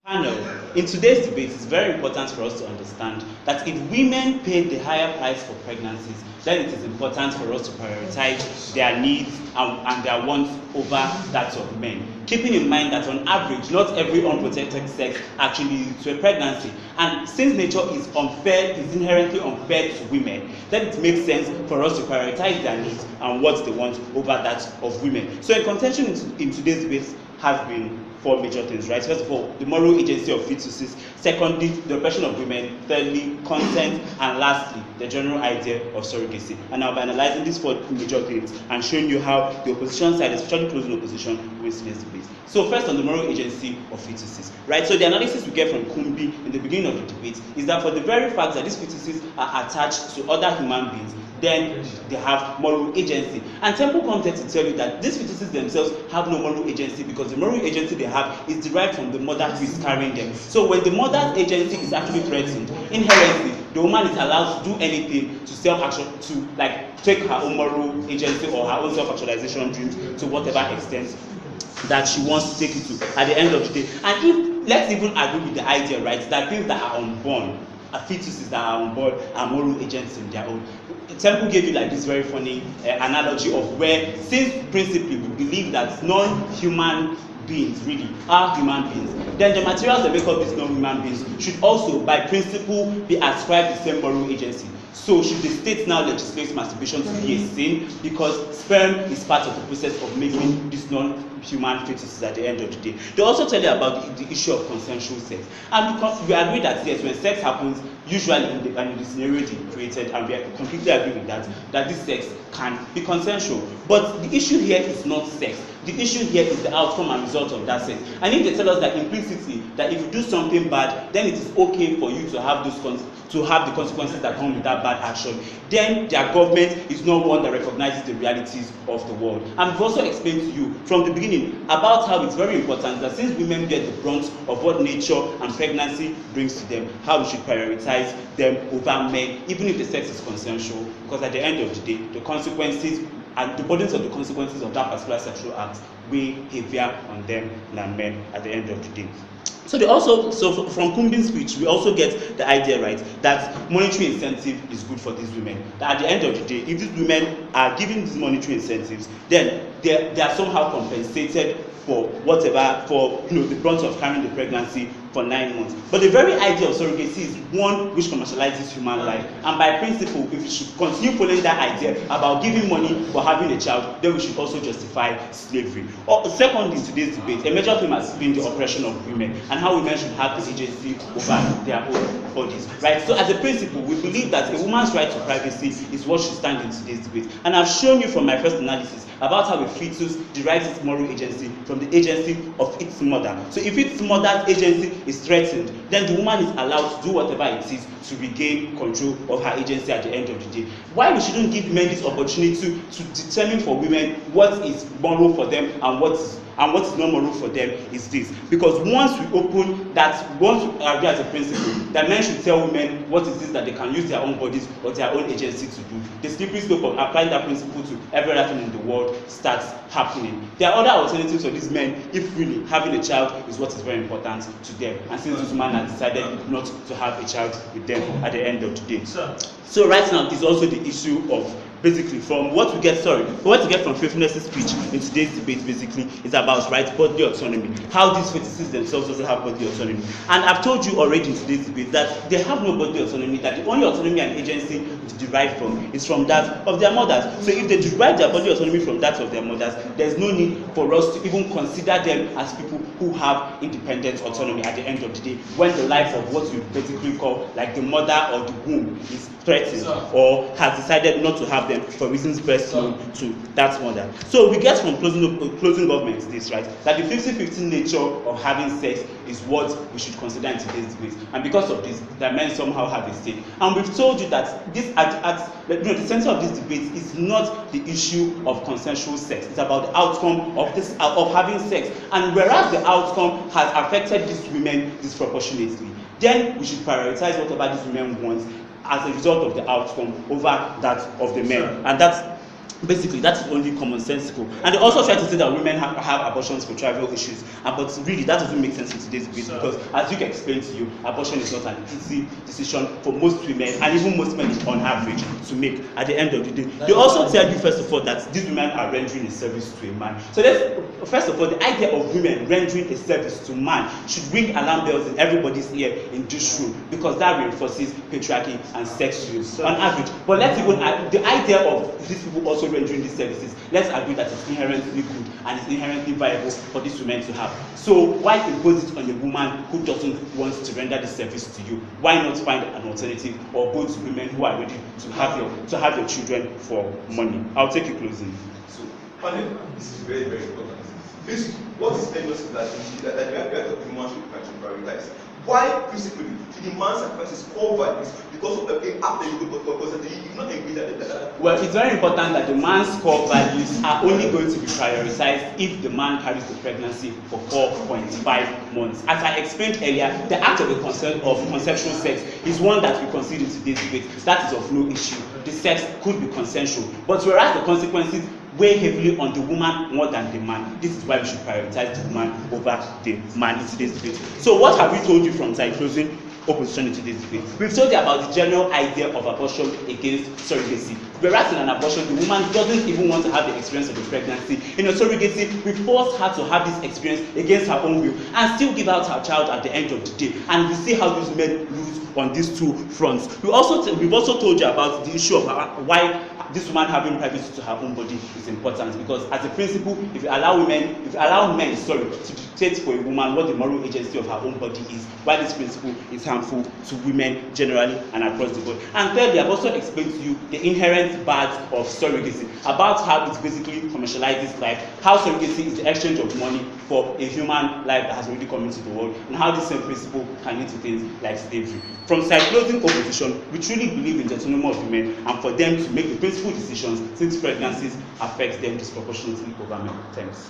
Panel, in today's debate, it's very important for us to understand that if women pay the higher price for pregnancies, then it is important for us to prioritize their needs and their wants over that of men. Keeping in mind that on average, not every unprotected sex actually leads to a pregnancy. And since nature is unfair, is inherently unfair to women, then it makes sense for us to prioritize their needs and what they want over that of women. So in contention in today's debate has been four major things, right? First of all, the moral agency of fetuses. Secondly, the oppression of women. Thirdly, consent. And lastly, the general idea of surrogacy. And I'll be analyzing these four major things and showing you how the opposition side, especially closing opposition, wins this debate. So first on the moral agency of fetuses, right? So the analysis we get from COMPEL in the beginning of the debate is that for the very fact that these fetuses are attached to other human beings, then they have moral agency. And Temple comes here to tell you that these fetuses themselves have no moral agency because the moral agency they have is derived from the mother who is carrying them. So when the mother's agency is actually threatened, inherently the woman is allowed to do anything to self-action, to like take her own moral agency or her own self-actualization dreams to whatever extent that she wants to take it to at the end of the day. And if, let's even agree with the idea, right, that things that are unborn, fetuses that are unborn are moral agents in their own. Temple gave you like this very funny analogy of where, since principally we believe that non-human beings really are human beings, then the materials that make up these non-human beings should also by principle be ascribed the same moral agency. So should the state now legislate masturbation to be a sin because sperm is part of the process of making these non-human fetuses at the end of the day? They also tell you about the issue of consensual sex. And we agree that yes, when sex happens, usually in the scenario they created, and we completely agree with that, that this sex can be consensual. But the issue here is not sex. The issue here is the outcome and result of that sex. And if they tell us that implicitly that if you do something bad, then it is okay for you to have those the consequences that come with that bad action, then their government is not one that recognizes the realities of the world. And we've also explained to you from the beginning about how it's very important that since women get the brunt of what nature and pregnancy brings to them, how we should prioritize them over men, even if the sex is consensual, because at the end of the day, the consequences and the burdens of the consequences of that particular sexual act weigh heavier on them than men at the end of the day. So from Kumbin's speech, we also get the idea, right, that monetary incentive is good for these women. That at the end of the day, if these women are given these monetary incentives, then they are somehow compensated for whatever, for the brunt of carrying the pregnancy for 9 months. But the very idea of surrogacy is one which commercializes human life. And by principle, if we should continue following that idea about giving money for having a child, then we should also justify slavery. Second, in today's debate, a major theme has been the oppression of women and how women should have the agency over their own bodies. Right? So as a principle, we believe that a woman's right to privacy is what should stand in today's debate. And I've shown you from my first analysis about how a fetus derives its moral agency from the agency of its mother. So if its mother's agency is threatened, then the woman is allowed to do whatever it is to regain control of her agency at the end of the day. Why we shouldn't give men this opportunity to determine for women what is moral for them and what is not moral for them is this. Because once we agree as a principle that men should tell women what it is that they can use their own bodies or their own agency to do, the slippery slope of applying that principle to every other thing in the world starts happening. There are other alternatives for these men if really having a child is what is very important to them. And since this man has decided not to have a child with them at the end of the day. So right now is also the issue of basically from what we get from Faithfulness' speech in today's debate basically is about bodily autonomy, how these fetuses themselves also have bodily autonomy. And I've told you already in today's debate that they have no bodily autonomy, that the only autonomy and agency to derive from is from that of their mothers. So if they derive their bodily autonomy from that of their mothers, there's no need for us to even consider them as people who have independent autonomy at the end of the day, when the life of what we basically call like the mother or the womb is threatened or has decided not to have them for reasons best known to that mother. So we get from closing governments this, right, that the 50-50 nature of having sex is what we should consider in today's debate. And because of this, that men somehow have a stake. And we've told you that this the center of this debate is not the issue of consensual sex. It's about the outcome of having sex. And whereas the outcome has affected these women disproportionately, then we should prioritize whatever these women want as a result of the outcome over that of the men. And Basically, that is only commonsensical. And they also try to say that women have abortions for trivial issues. But really, that doesn't make sense in today's debate because, as you explained to you, abortion is not an easy decision for most women and even most men on average to make at the end of the day. They also tell you, first of all, that these women are rendering a service to a man. So first of all, the idea of women rendering a service to man should ring alarm bells in everybody's ear in this room because that reinforces patriarchy and sex use on average. But let's even the idea of these people also rendering these services, let's agree that it's inherently good and it's inherently viable for these women to have. So why impose it on a woman who doesn't want to render the service to you? Why not find an alternative or go to women who are ready to have your children for money? I'll take you closing. So, panel, this is very, very important. This, what is famous is that we are talking women should prioritize. Why principally should the man's sacrifices cover this because of the after you go to you not agree that well, it's very important that the man's core values are only going to be prioritized if the man carries the pregnancy for 4.5 months. As I explained earlier, the act of consensual sex is one that we consider in today's debate. That is of no issue. The sex could be consensual, but whereas the consequences weigh heavily on the woman more than the man. This is why we should prioritize the woman over the man in today's debate. So what have we told you from side closing opposition in today's debate? We've told you about the general idea of abortion against surrogacy. Whereas in an abortion, the woman doesn't even want to have the experience of the pregnancy. In a surrogacy, we force her to have this experience against her own will and still give out her child at the end of the day. And we see how these men lose on these two fronts. We've also told you about the issue of why this woman having privacy to her own body is important, because as a principle, if you allow men to dictate for a woman what the moral agency of her own body is, why this principle is harmful to women generally and across the board. And thirdly, I've also explained to you the inherent bad of surrogacy, about how it basically commercializes life, how surrogacy is the exchange of money for a human life that has already come into the world, and how this same principle can lead to things like slavery. From side closing opposition, we truly believe in the autonomy of women and for them to make the principal decisions since pregnancies affect them disproportionately over men. Thanks.